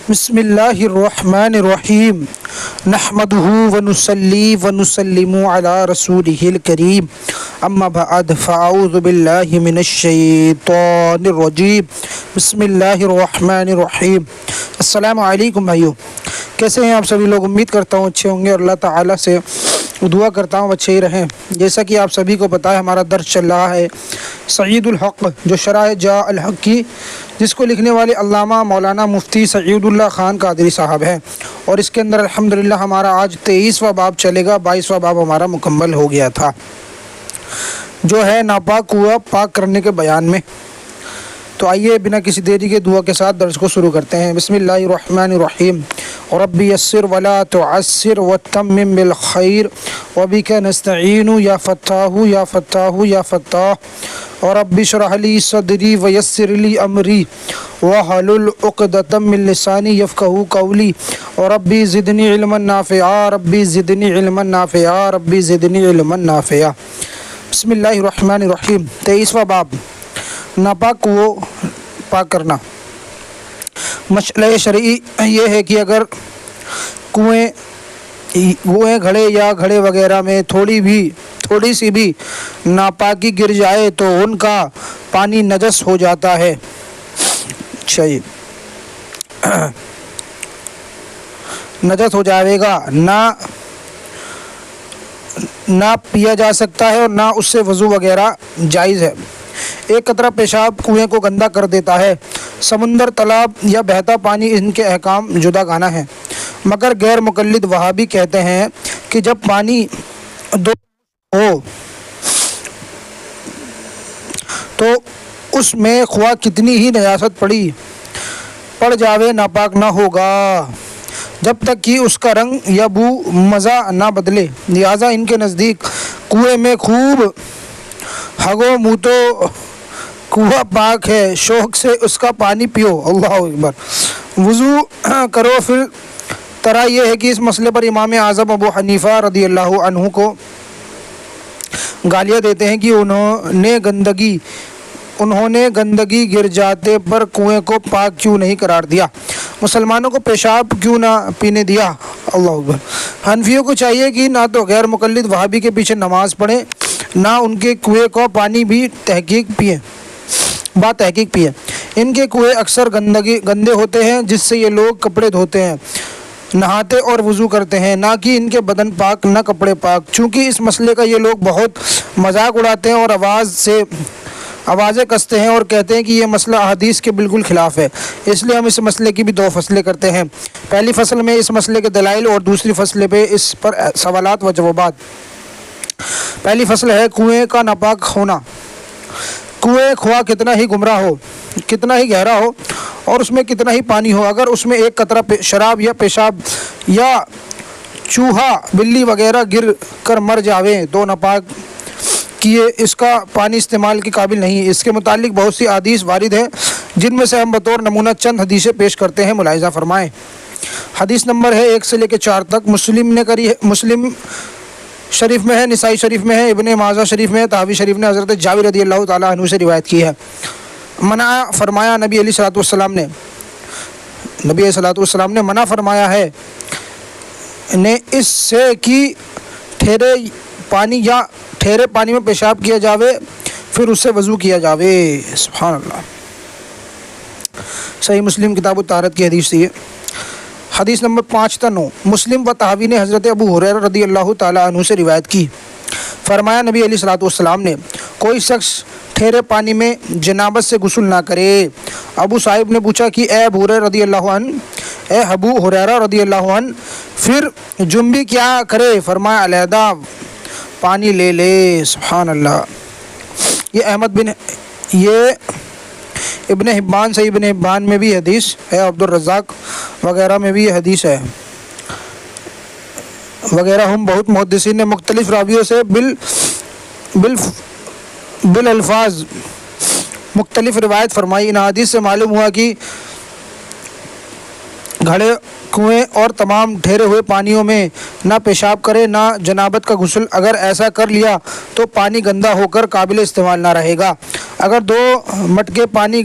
بسم اللہ الرحمن الرحیم نحمدہ ونصلی ونسلم علی رسولہ الکریم اما بعد فاعوذ باللہ من الشیطان الرجیم بسم اللہ الرحمن الرحیم۔ السلام علیکم بھائیو، کیسے ہیں آپ سبھی لوگ؟ امید کرتا ہوں اچھے ہوں گے اور اللہ تعالیٰ سے دعا کرتا ہوں اچھے ہی رہیں۔ جیسا کہ آپ سبھی کو پتہ ہے، ہمارا درس چل رہا ہے سعید الحق، جو شرح جاء الحق کی، جس کو لکھنے والے علامہ مولانا مفتی سعید اللہ خان قادری صاحب ہیں، اور اس کے اندر الحمدللہ ہمارا آج 23واں باب چلے گا۔ 22واں باب ہمارا مکمل ہو گیا تھا، جو ہے ناپاک کنواں پاک کرنے کے بیان میں۔ تو آئیے بنا کسی دیری کے دعا کے ساتھ درس کو شروع کرتے ہیں۔ بسم اللہ الرحمن الرحیم۔ ربی یسر ولا تعسر وتمم بالخیر وبک نستعین یا فتاح یا فتاح یا فتاح رب اشرح لی صدری ویسر لی امری واحلل عقدۃ من لسانی یفقہوا قولی ربی زدنی علما نافعا ربی زدنی علما نافعا ربی زدنی علما نافعا۔ بسم اللہ الرحمن الرحیم۔ 23واں باب، ناپاک کنویں پاک کرنا۔ مسئلہ شرعی یہ ہے کہ اگر کنویں گھڑے یا گھڑے وغیرہ میں تھوڑی سی بھی ناپاکی گر جائے تو ان کا پانی نجس ہو جاتا ہے۔ نجس ہو جائے گا، نہ پیا جا سکتا ہے اور نہ اس سے وضو وغیرہ جائز ہے۔ ایک قطرہ پیشاب کنویں کو گندا کر دیتا ہے۔ سمندر، تالاب یا بہتا پانی، ان کے احکام جدا گانہ ہیں، مگر غیر مقلد وہابی کہتے ہیں کہ جب پانی دو ہو تو اس میں خواہ کتنی ہی نجاست پڑ جاوے ناپاک نہ ہوگا، جب تک کہ اس کا رنگ یا بو مزہ نہ بدلے۔ لہٰذا ان کے نزدیک کنویں میں خوب ہگو موتو، کنواں پاک ہے، شوق سے اس کا پانی پیو، اللہ اکبر، وضو کرو۔ پھر طرح یہ ہے کہ اس مسئلے پر امام اعظم ابو حنیفہ رضی اللہ عنہ کو گالیاں دیتے ہیں کہ انہوں نے گندگی گر جاتے پر کنویں کو پاک کیوں نہیں قرار دیا، مسلمانوں کو پیشاب کیوں نہ پینے دیا، اللہ اکبر۔ حنفیوں کو چاہیے کہ نہ تو غیر مقلد وہابی کے پیچھے نماز پڑھیں، نہ ان کے کنویں کا پانی بھی تحقیق پیے۔ ان کے کنویں اکثر گندے ہوتے ہیں، جس سے یہ لوگ کپڑے دھوتے ہیں، نہاتے اور وضو کرتے ہیں، نہ کہ ان کے بدن پاک نہ کپڑے پاک۔ چونکہ اس مسئلے کا یہ لوگ بہت مذاق اڑاتے ہیں اور آوازیں کستے ہیں اور کہتے ہیں کہ یہ مسئلہ احادیث کے بالکل خلاف ہے، اس لیے ہم اس مسئلے کی بھی 2 فصلیں کرتے ہیں۔ پہلی فصل میں اس مسئلے کے دلائل اور دوسری فصل پہ اس پر سوالات و جوابات۔ پہلی فصل ہے کنویں کا ناپاک ہونا۔ کنویں خواہ کتنا ہی گمراہ ہو، کتنا ہی گہرا ہو اور اس میں کتنا ہی پانی ہو، اگر اس میں ایک قطرہ شراب یا پیشاب یا چوہا بلی وغیرہ گر کر مر جاوے تو ناپاک کیے اس کا پانی استعمال کے قابل نہیں۔ اس کے متعلق بہت سی احادیث وارد ہیں، جن میں سے ہم بطور نمونہ چند حدیثیں پیش کرتے ہیں، ملاحظہ فرمائیں۔ حدیث نمبر ہے 1 سے لے کے 4 تک۔ مسلم شریف میں ہے، نسائی شریف میں ہے، ابن ماجہ شریف میں ہے، طحاوی شریف نے حضرت جابر رضی اللہ تعالیٰ عنہ سے روایت کی ہے۔ منع فرمایا نبی علیہ الصلوۃ والسلام نے منع فرمایا ہے اس سے کہ ٹھہرے پانی میں پیشاب کیا جاوے، پھر اس سے وضو کیا جاوے۔ سبحان اللہ۔ صحیح مسلم کتاب الطہارت کی حدیث ہے۔ حدیث نمبر 5 تا 9۔ مسلم و طحاوی نے حضرت ابو ہریرہ رضی اللہ تعالیٰ عنہ سے روایت کی، فرمایا نبی علیہ الصلوۃ والسلام نے، کوئی شخص ٹھہرے پانی میں جنابت سے غسل نہ کرے۔ ابو صاحب نے پوچھا کہ اے ابو ہریرہ رضی اللہ عنہ، پھر جنبی کیا کرے؟ فرمایا علیحدہ پانی لے لے۔ سبحان اللہ۔ یہ ابن حبان، صحیح ابن حبان میں بھی حدیث ہے، عبد الرزاق وغیرہ میں بھی یہ حدیث ہے وغیرہ۔ ہم بہت محدثین نے مختلف راویوں سے بالالفاظ مختلف روایت فرمائی۔ ان حدیث سے معلوم ہوا کہ گھڑے، کنویں اور تمام ٹھہرے ہوئے پانیوں میں نہ پیشاب کرے نہ جنابت کا غسل۔ اگر ایسا کر لیا تو پانی گندا ہو کر قابل استعمال نہ رہے گا۔ اگر 2 مٹکے پانی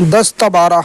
10-12।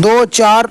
2-4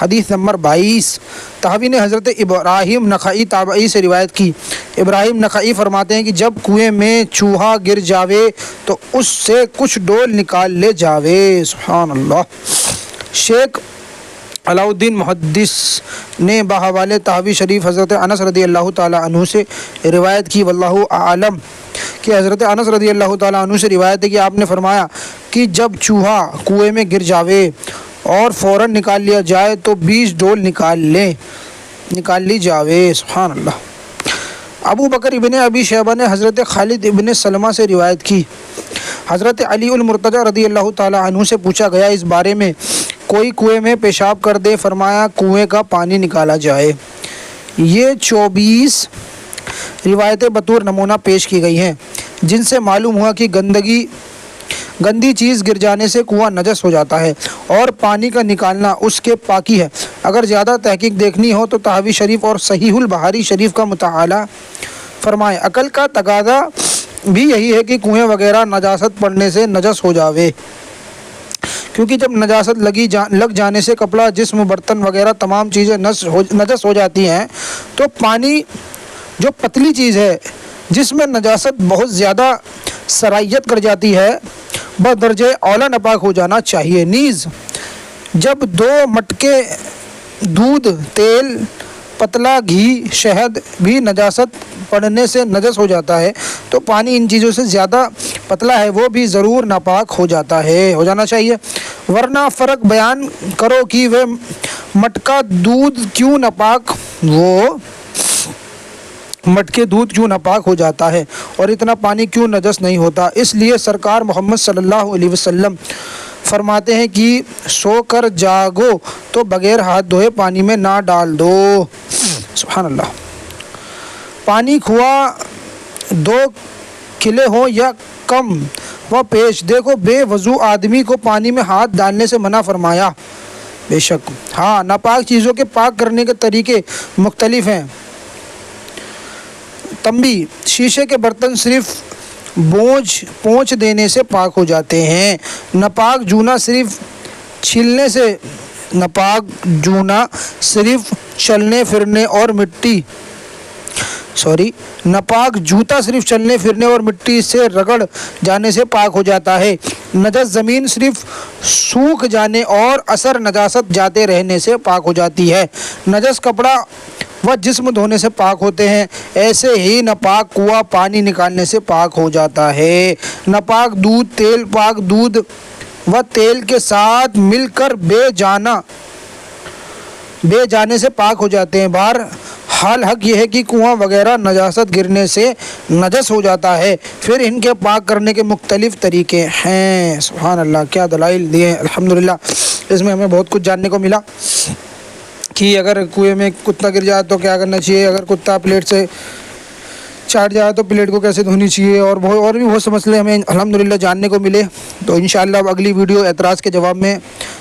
حدیث نمبر 22۔ تحاوی نے حضرت ابراہیم نخعی تابعی سے روایت کی، ابراہیم نخعی فرماتے ہیں کہ جب کنویں میں چوہا گر جاوے تو اس سے کچھ ڈول نکال لے جاوے۔ سبحان اللہ۔ شیخ علاء الدین محدث نے بحوالے تحاوی شریف حضرت انس رضی اللہ تعالیٰ عنہ سے روایت کی، واللہ اعلم، کہ حضرت انس رضی اللہ تعالیٰ عنہ سے روایت ہے کہ آپ نے فرمایا کہ جب چوہا کنویں میں گر جاوے اور فوراً نکال لیا جائے تو 20 ڈول نکال لی جاوے۔ سبحان اللہ۔ ابو بکر ابن ابی شیبہ نے حضرت خالد ابن سلمہ سے روایت کی، حضرت علی المرتضی رضی اللہ تعالیٰ عنہ سے پوچھا گیا اس بارے میں، کوئی کنویں میں پیشاب کر دے، فرمایا کنویں کا پانی نکالا جائے۔ یہ 24 روایتیں بطور نمونہ پیش کی گئی ہیں جن سے معلوم ہوا کہ گندی چیز گر جانے سے کنواں نجس ہو جاتا ہے اور پانی کا نکالنا اس کے پاکی ہے۔ اگر زیادہ تحقیق دیکھنی ہو تو تحاوی شریف اور صحیح البخاری شریف کا مطالعہ فرمائیں۔ عقل کا تقاضا بھی یہی ہے کہ کنویں وغیرہ نجاست پڑنے سے نجس ہو جاوے، کیونکہ جب نجاست لگ جانے سے کپڑا، جسم، برتن وغیرہ تمام چیزیں نجس ہو جاتی ہیں، تو پانی جو پتلی چیز ہے جس میں نجاست بہت زیادہ سرائیت کر جاتی ہے، بدرجہ اولا ناپاک ہو جانا چاہیے۔ نیز جب 2 مٹکے دودھ، تیل، پتلا گھی، شہد بھی نجاست پڑنے سے نجس ہو جاتا ہے تو پانی ان چیزوں سے زیادہ پتلا ہے وہ بھی ضرور ناپاک ہو جانا چاہیے، ورنہ فرق بیان کرو کہ وہ مٹکا دودھ کیوں ناپاک ہو جاتا ہے اور اتنا پانی کیوں نجس نہیں ہوتا۔ اس لیے سرکار محمد صلی اللہ علیہ وسلم فرماتے ہیں کہ سو کر جاگو تو بغیر ہاتھ دھوئے پانی میں نہ ڈال دو۔ سبحان اللہ۔ پانی کھوا 2 کھلے ہوں یا کم و پیش، دیکھو بے وضو آدمی کو پانی میں ہاتھ ڈالنے سے منع فرمایا۔ بے شک ہاں، ناپاک چیزوں کے پاک کرنے کے طریقے مختلف ہیں۔ تنبیہ: شیشے کے برتن صرف پونچھ دینے سے پاک ہو جاتے ہیں، ناپاک جونا صرف چلنے پھرنے اور ناپاک جوتا صرف چلنے پھرنے اور مٹی سے رگڑ جانے سے پاک ہو جاتا ہے۔ نجس زمین صرف سوکھ جانے اور اثر نجاست جاتے رہنے سے پاک ہو جاتی ہے۔ نجس کپڑا و جسم دھونے سے پاک ہوتے ہیں، ایسے ہی ناپاک کنواں پانی نکالنے سے پاک ہو جاتا ہے۔ ناپاک دودھ، تیل پاک دودھ و تیل کے ساتھ مل کر بے جانے سے پاک ہو جاتے ہیں۔ بہرحال حق یہ ہے کہ کنواں وغیرہ نجاست گرنے سے نجس ہو جاتا ہے، پھر ان کے پاک کرنے کے مختلف طریقے ہیں۔ سبحان اللہ، کیا دلائل دیے ہیں الحمدللہ۔ اس میں ہمیں بہت کچھ جاننے کو ملا کہ اگر کنویں میں کتا گر جائے تو کیا کرنا چاہیے، اگر کتا پلیٹ سے چاٹ جائے تو پلیٹ کو کیسے دھونی چاہیے، اور بھی بہت سے مسئلے ہمیں الحمدللہ جاننے کو ملے۔ تو انشاءاللہ اب اگلی ویڈیو اعتراض کے جواب میں،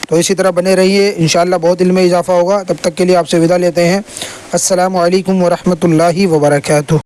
تو اسی طرح بنے رہیے، انشاءاللہ بہت علم میں اضافہ ہوگا۔ تب تک کے لیے آپ سے وداع لیتے ہیں۔ السلام علیکم ورحمۃ اللہ وبرکاتہ۔